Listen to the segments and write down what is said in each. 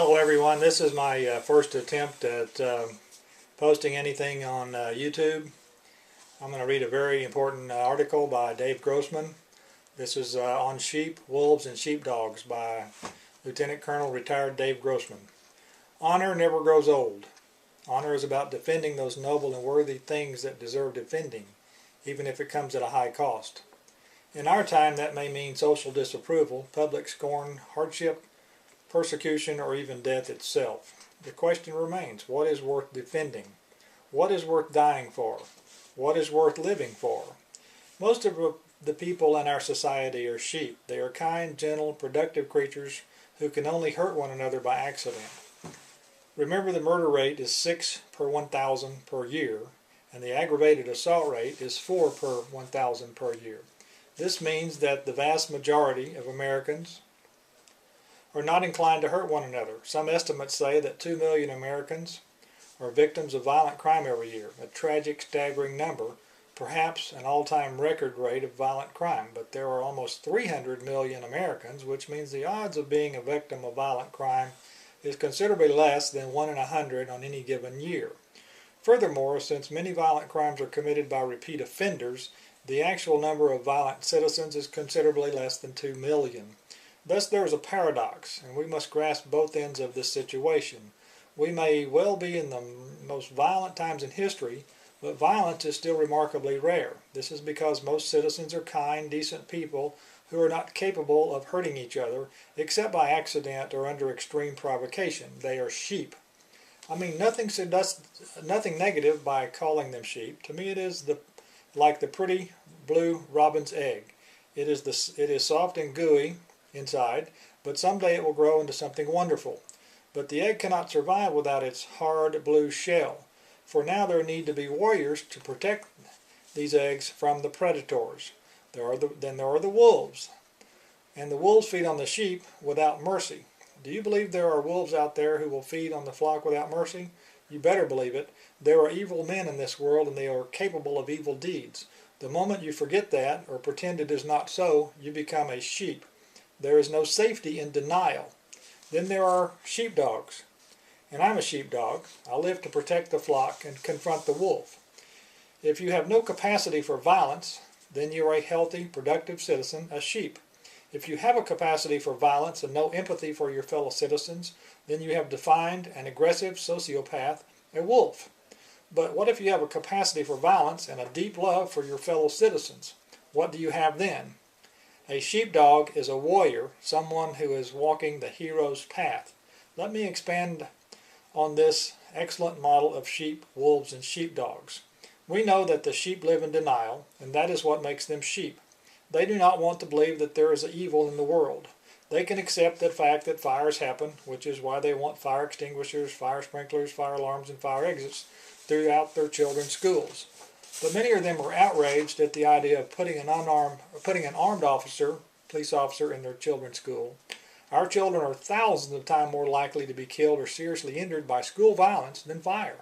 Hello everyone, this is my first attempt at posting anything on YouTube. I'm going to read a very important article by Dave Grossman. This is on sheep, wolves, and sheepdogs by Lieutenant Colonel retired Dave Grossman. Honor never grows old. Honor is about defending those noble and worthy things that deserve defending, even if it comes at a high cost. In our time, that may mean social disapproval, public scorn, hardship, persecution, or even death itself. The question remains, what is worth defending? What is worth dying for? What is worth living for? Most of the people in our society are sheep. They are kind, gentle, productive creatures who can only hurt one another by accident. Remember, the murder rate is 6 per 1,000 per year, and the aggravated assault rate is 4 per 1,000 per year. This means that the vast majority of Americans are not inclined to hurt one another. Some estimates say that 2 million Americans are victims of violent crime every year, a tragic, staggering number, perhaps an all-time record rate of violent crime. But there are almost 300 million Americans, which means the odds of being a victim of violent crime is considerably less than 1 in 100 on any given year. Furthermore, since many violent crimes are committed by repeat offenders, the actual number of violent citizens is considerably less than 2 million. Thus there is a paradox, and we must grasp both ends of this situation. We may well be in the most violent times in history, but violence is still remarkably rare. This is because most citizens are kind, decent people who are not capable of hurting each other, except by accident or under extreme provocation. They are sheep. I mean nothing negative by calling them sheep. To me it is like the pretty blue robin's egg. It is soft and gooey inside, but someday it will grow into something wonderful. But the egg cannot survive without its hard blue shell. For now there need to be warriors to protect these eggs from the predators. Then there are the wolves. And the wolves feed on the sheep without mercy. Do you believe there are wolves out there who will feed on the flock without mercy? You better believe it. There are evil men in this world, and they are capable of evil deeds. The moment you forget that, or pretend it is not so, you become a sheep. There is no safety in denial. Then there are sheepdogs. And I'm a sheepdog. I live to protect the flock and confront the wolf. If you have no capacity for violence, then you are a healthy, productive citizen, a sheep. If you have a capacity for violence and no empathy for your fellow citizens, then you have defined an aggressive sociopath, a wolf. But what if you have a capacity for violence and a deep love for your fellow citizens? What do you have then? A sheepdog is a warrior, someone who is walking the hero's path. Let me expand on this excellent model of sheep, wolves, and sheepdogs. We know that the sheep live in denial, and that is what makes them sheep. They do not want to believe that there is evil in the world. They can accept the fact that fires happen, which is why they want fire extinguishers, fire sprinklers, fire alarms, and fire exits throughout their children's schools. But many of them are outraged at the idea of putting an armed police officer in their children's school. Our children are thousands of times more likely to be killed or seriously injured by school violence than fire.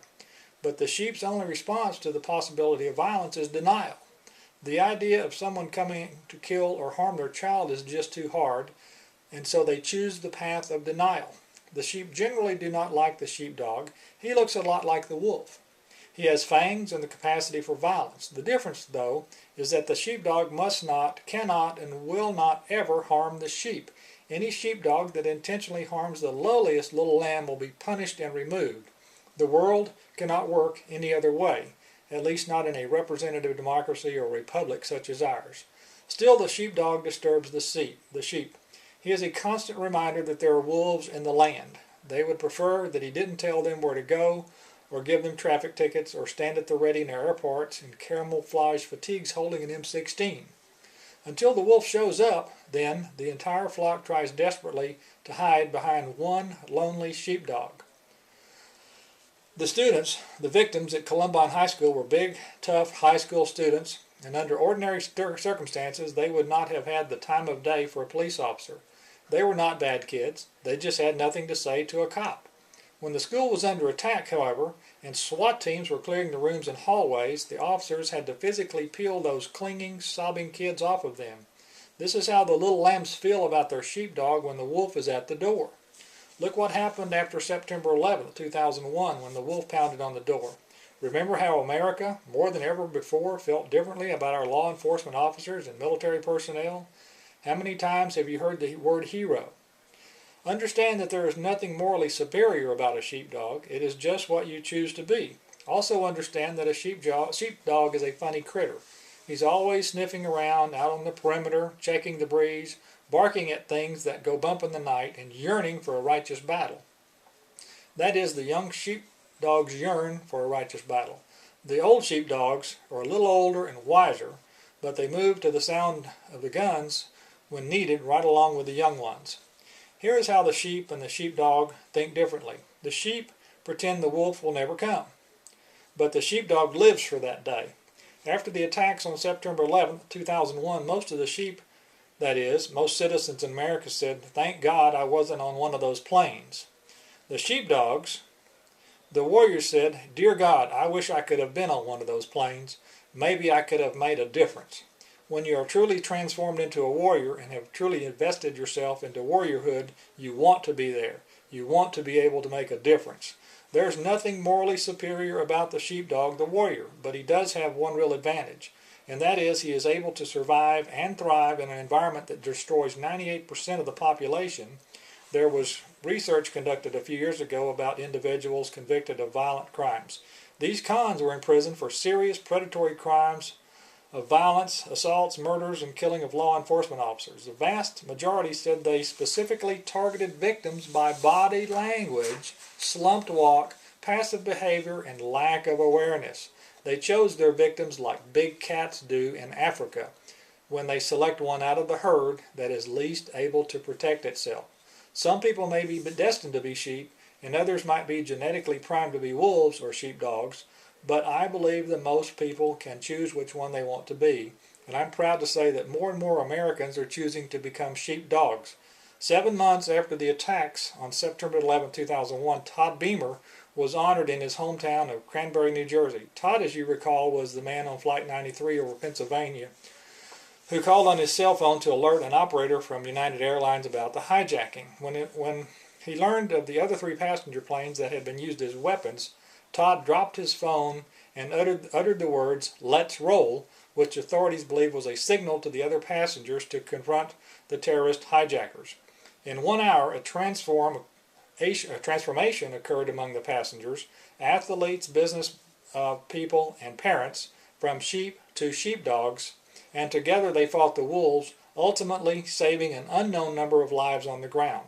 But the sheep's only response to the possibility of violence is denial. The idea of someone coming to kill or harm their child is just too hard, and so they choose the path of denial. The sheep generally do not like the sheepdog. He looks a lot like the wolf. He has fangs and the capacity for violence. The difference, though, is that the sheepdog must not, cannot, and will not ever harm the sheep. Any sheepdog that intentionally harms the lowliest little lamb will be punished and removed. The world cannot work any other way, at least not in a representative democracy or republic such as ours. Still, the sheepdog disturbs the sheep. He is a constant reminder that there are wolves in the land. They would prefer that he didn't tell them where to go, or give them traffic tickets, or stand at the ready in airports in camouflage fatigues holding an M16. Until the wolf shows up, then, the entire flock tries desperately to hide behind one lonely sheepdog. The students, the victims at Columbine High School, were big, tough high school students, and under ordinary circumstances they would not have had the time of day for a police officer. They were not bad kids. They just had nothing to say to a cop. When the school was under attack, however, and SWAT teams were clearing the rooms and hallways, the officers had to physically peel those clinging, sobbing kids off of them. This is how the little lambs feel about their sheepdog when the wolf is at the door. Look what happened after September 11th, 2001, when the wolf pounded on the door. Remember how America, more than ever before, felt differently about our law enforcement officers and military personnel? How many times have you heard the word hero? Understand that there is nothing morally superior about a sheepdog. It is just what you choose to be. Also understand that a sheepdog is a funny critter. He's always sniffing around out on the perimeter, checking the breeze, barking at things that go bump in the night, and yearning for a righteous battle. That is, the young sheepdogs yearn for a righteous battle. The old sheepdogs are a little older and wiser, but they move to the sound of the guns when needed, right along with the young ones. Here is how the sheep and the sheepdog think differently. The sheep pretend the wolf will never come, but the sheepdog lives for that day. After the attacks on September 11, 2001, most of the sheep, that is, most citizens in America said, "Thank God I wasn't on one of those planes." The sheepdogs, the warriors said, "Dear God, I wish I could have been on one of those planes. Maybe I could have made a difference." When you are truly transformed into a warrior and have truly invested yourself into warriorhood, you want to be there. You want to be able to make a difference. There's nothing morally superior about the sheepdog, the warrior, but he does have one real advantage, and that is he is able to survive and thrive in an environment that destroys 98% of the population. There was research conducted a few years ago about individuals convicted of violent crimes. These cons were in prison for serious predatory crimes of violence, assaults, murders, and killing of law enforcement officers. The vast majority said they specifically targeted victims by body language, slumped walk, passive behavior, and lack of awareness. They chose their victims like big cats do in Africa, when they select one out of the herd that is least able to protect itself. Some people may be destined to be sheep, and others might be genetically primed to be wolves or sheepdogs, but I believe that most people can choose which one they want to be, and I'm proud to say that more and more Americans are choosing to become sheepdogs. 7 months after the attacks on September 11, 2001, Todd Beamer was honored in his hometown of Cranberry, New Jersey. Todd, as you recall, was the man on Flight 93 over Pennsylvania who called on his cell phone to alert an operator from United Airlines about the hijacking. When he learned of the other 3 passenger planes that had been used as weapons, Todd dropped his phone and uttered the words, "Let's roll," which authorities believe was a signal to the other passengers to confront the terrorist hijackers. In 1 hour, a transformation occurred among the passengers, athletes, business people, and parents, from sheep to sheepdogs, and together they fought the wolves, ultimately saving an unknown number of lives on the ground.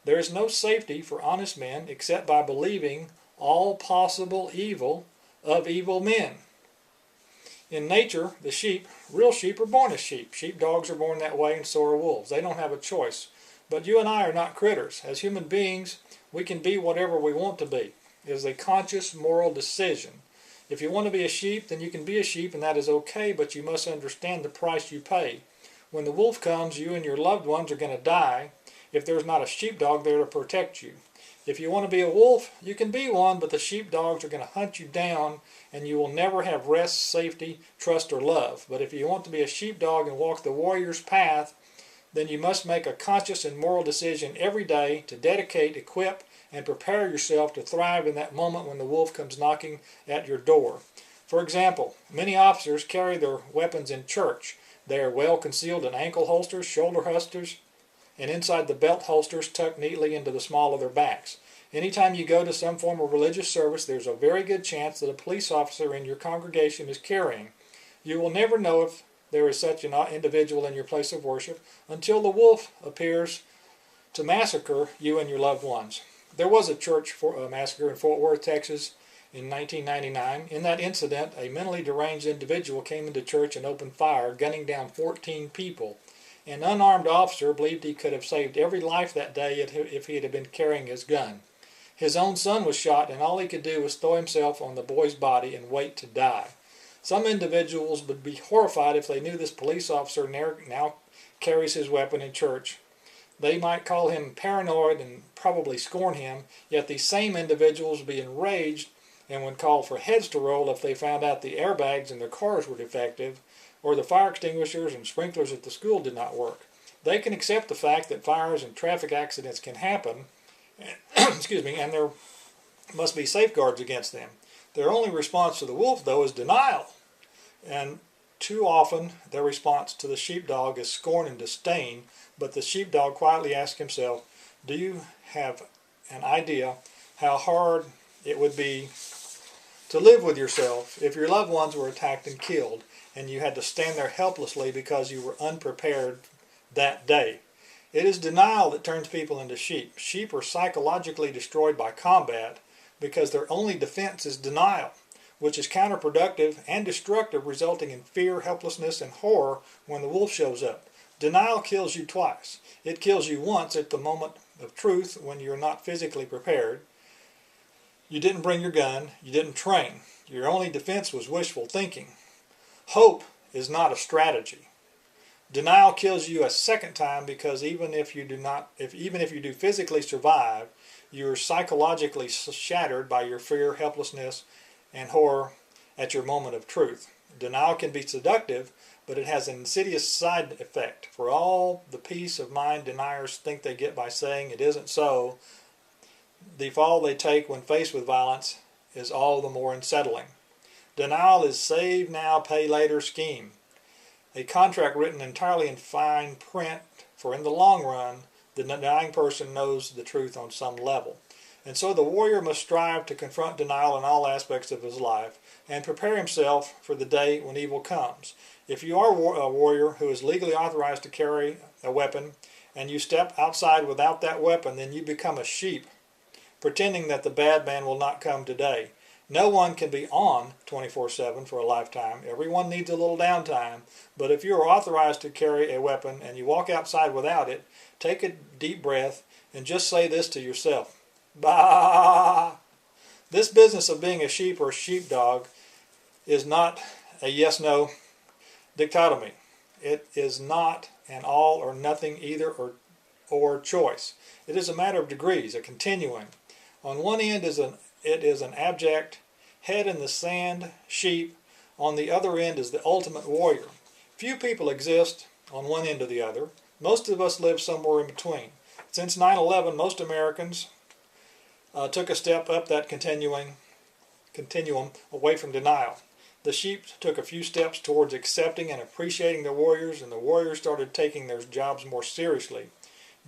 There is no safety for honest men except by believing all possible evil of evil men. In nature, the sheep, real sheep, are born as sheep. Sheepdogs are born that way, and so are wolves. They don't have a choice. But you and I are not critters. As human beings, we can be whatever we want to be. It is a conscious moral decision. If you want to be a sheep, then you can be a sheep, and that is okay, but you must understand the price you pay. When the wolf comes, you and your loved ones are going to die if there's not a sheepdog there to protect you. If you want to be a wolf, you can be one, but the sheepdogs are going to hunt you down, and you will never have rest, safety, trust, or love. But if you want to be a sheepdog and walk the warrior's path, then you must make a conscious and moral decision every day to dedicate, equip, and prepare yourself to thrive in that moment when the wolf comes knocking at your door. For example, many officers carry their weapons in church. They are well concealed in ankle holsters, shoulder holsters, and inside the belt holsters tucked neatly into the small of their backs. Anytime you go to some form of religious service, there's a very good chance that a police officer in your congregation is carrying. You will never know if there is such an individual in your place of worship until the wolf appears to massacre you and your loved ones. There was a church massacre in Fort Worth, Texas in 1999. In that incident, a mentally deranged individual came into church and opened fire, gunning down 14 people. An unarmed officer believed he could have saved every life that day if he had been carrying his gun. His own son was shot, and all he could do was throw himself on the boy's body and wait to die. Some individuals would be horrified if they knew this police officer now carries his weapon in church. They might call him paranoid and probably scorn him, yet these same individuals would be enraged and would call for heads to roll if they found out the airbags in their cars were defective, or the fire extinguishers and sprinklers at the school did not work. They can accept the fact that fires and traffic accidents can happen, excuse me, and there must be safeguards against them. Their only response to the wolf, though, is denial. And too often, their response to the sheepdog is scorn and disdain, but the sheepdog quietly asks himself, do you have an idea how hard it would be to live with yourself if your loved ones were attacked and killed, and you had to stand there helplessly because you were unprepared that day? It is denial that turns people into sheep. Sheep are psychologically destroyed by combat because their only defense is denial, which is counterproductive and destructive, resulting in fear, helplessness, and horror when the wolf shows up. Denial kills you twice. It kills you once at the moment of truth when you're not physically prepared. You didn't bring your gun. You didn't train. Your only defense was wishful thinking. Hope is not a strategy. Denial kills you a second time because even if you do physically survive, you're psychologically shattered by your fear, helplessness, and horror at your moment of truth. Denial can be seductive, but it has an insidious side effect. For all the peace of mind deniers think they get by saying it isn't so, the fall they take when faced with violence is all the more unsettling. Denial is save now, pay later scheme. A contract written entirely in fine print, for in the long run, the denying person knows the truth on some level. And so the warrior must strive to confront denial in all aspects of his life and prepare himself for the day when evil comes. If you are a warrior who is legally authorized to carry a weapon and you step outside without that weapon, then you become a sheep, pretending that the bad man will not come today. No one can be on 24/7 for a lifetime. Everyone needs a little downtime. But if you are authorized to carry a weapon and you walk outside without it, take a deep breath and just say this to yourself. Bah! This business of being a sheep or a sheepdog is not a yes-no dichotomy. It is not an all or nothing either or choice. It is a matter of degrees, a continuum. On one end it is an abject, head in the sand sheep. On the other end is the ultimate warrior. Few people exist on one end or the other. Most of us live somewhere in between. Since 9/11, most Americans took a step up that continuum away from denial. The sheep took a few steps towards accepting and appreciating the warriors, and the warriors started taking their jobs more seriously.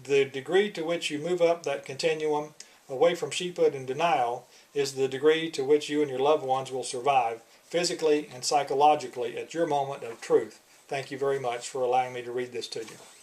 The degree to which you move up that continuum away from sheephood and denial is the degree to which you and your loved ones will survive physically and psychologically at your moment of truth. Thank you very much for allowing me to read this to you.